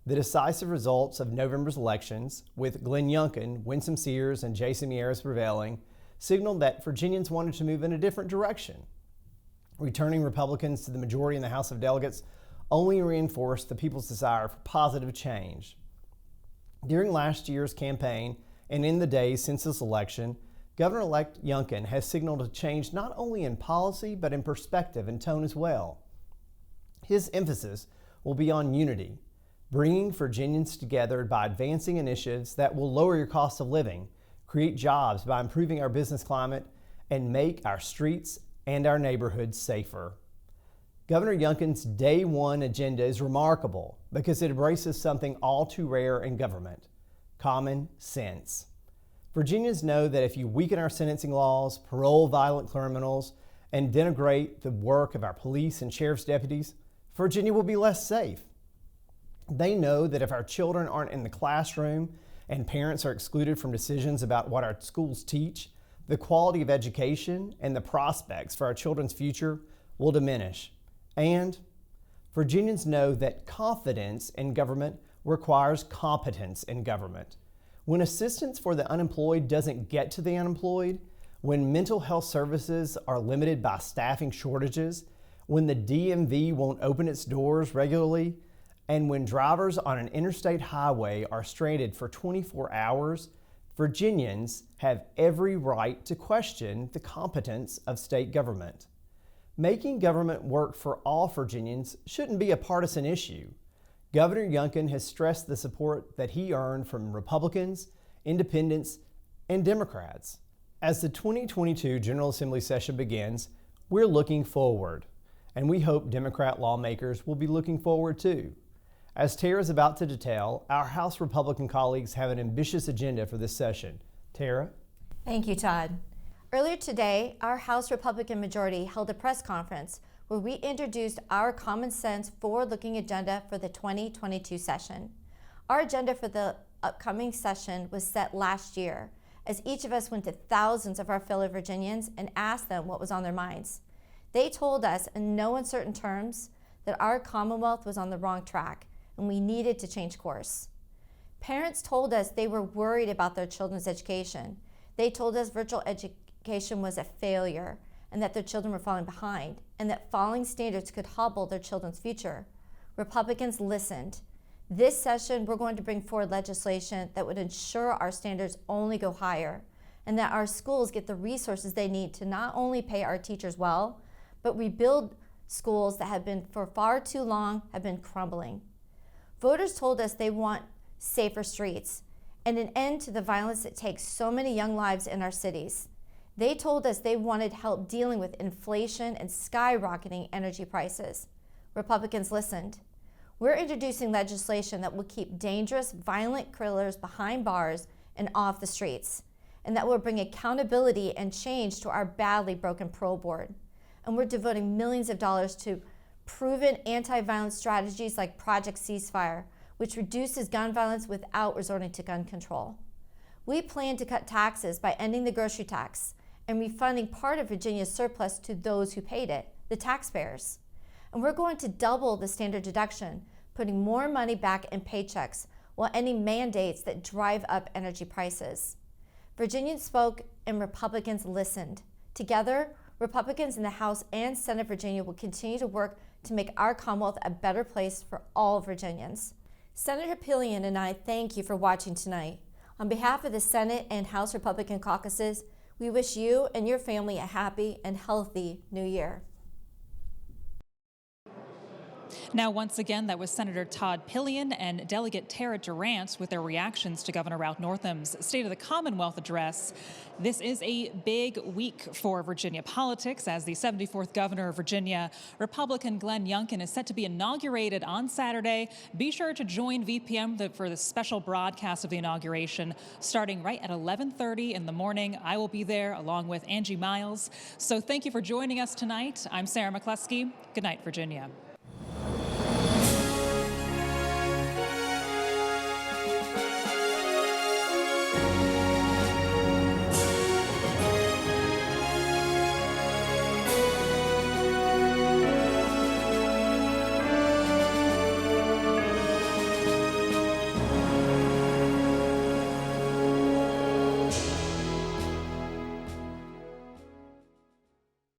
The decisive results of November's elections, with Glenn Youngkin, Winsome Sears, and Jason Miyares prevailing, signaled that Virginians wanted to move in a different direction. Returning Republicans to the majority in the House of Delegates only reinforced the people's desire for positive change. During last year's campaign and in the days since this election, Governor-elect Youngkin has signaled a change not only in policy but in perspective and tone as well. His emphasis will be on unity, bringing Virginians together by advancing initiatives that will lower your cost of living, create jobs by improving our business climate, and make our streets and our neighborhoods safer. Governor Youngkin's Day One agenda is remarkable because it embraces something all too rare in government: common sense. Virginians know that if you weaken our sentencing laws, parole violent criminals, and denigrate the work of our police and sheriff's deputies, Virginia will be less safe. They know that if our children aren't in the classroom and parents are excluded from decisions about what our schools teach, the quality of education and the prospects for our children's future will diminish. And Virginians know that confidence in government requires competence in government. When assistance for the unemployed doesn't get to the unemployed, when mental health services are limited by staffing shortages, when the DMV won't open its doors regularly, and when drivers on an interstate highway are stranded for 24 hours, Virginians have every right to question the competence of state government. Making government work for all Virginians shouldn't be a partisan issue. Governor Youngkin has stressed the support that he earned from Republicans, Independents, and Democrats. As the 2022 General Assembly session begins, we're looking forward, and we hope Democrat lawmakers will be looking forward too. As Tara is about to detail, our House Republican colleagues have an ambitious agenda for this session. Tara? Thank you, Todd. Earlier today, our House Republican majority held a press conference where we introduced our common sense forward-looking agenda for the 2022 session. Our agenda for the upcoming session was set last year, as each of us went to thousands of our fellow Virginians and asked them what was on their minds. They told us in no uncertain terms that our Commonwealth was on the wrong track and we needed to change course. Parents told us they were worried about their children's education. They told us virtual education was a failure and that their children were falling behind and that falling standards could hobble their children's future. Republicans listened. This session, we're going to bring forward legislation that would ensure our standards only go higher and that our schools get the resources they need to not only pay our teachers well, but rebuild schools that have been for far too long have been crumbling. Voters told us they want safer streets and an end to the violence that takes so many young lives in our cities. They told us they wanted help dealing with inflation and skyrocketing energy prices. Republicans listened. We're introducing legislation that will keep dangerous, violent killers behind bars and off the streets, and that will bring accountability and change to our badly broken parole board. And we're devoting millions of dollars to proven anti-violence strategies like Project Ceasefire, which reduces gun violence without resorting to gun control. We plan to cut taxes by ending the grocery tax and refunding part of Virginia's surplus to those who paid it, the taxpayers. And we're going to double the standard deduction, putting more money back in paychecks while ending mandates that drive up energy prices. Virginians spoke and Republicans listened. Together, Republicans in the House and Senate of Virginia will continue to work to make our Commonwealth a better place for all Virginians. Senator Pillion and I thank you for watching tonight. On behalf of the Senate and House Republican caucuses, we wish you and your family a happy and healthy new year. Now, once again, that was Senator Todd Pillion and Delegate Tara Durant with their reactions to Governor Ralph Northam's State of the Commonwealth address. This is a big week for Virginia politics as the 74th governor of Virginia, Republican Glenn Youngkin, is set to be inaugurated on Saturday. Be sure to join VPM for the special broadcast of the inauguration starting right at 11:30 in the morning. I will be there along with Angie Miles. So thank you for joining us tonight. I'm Sarah McCluskey. Good night, Virginia.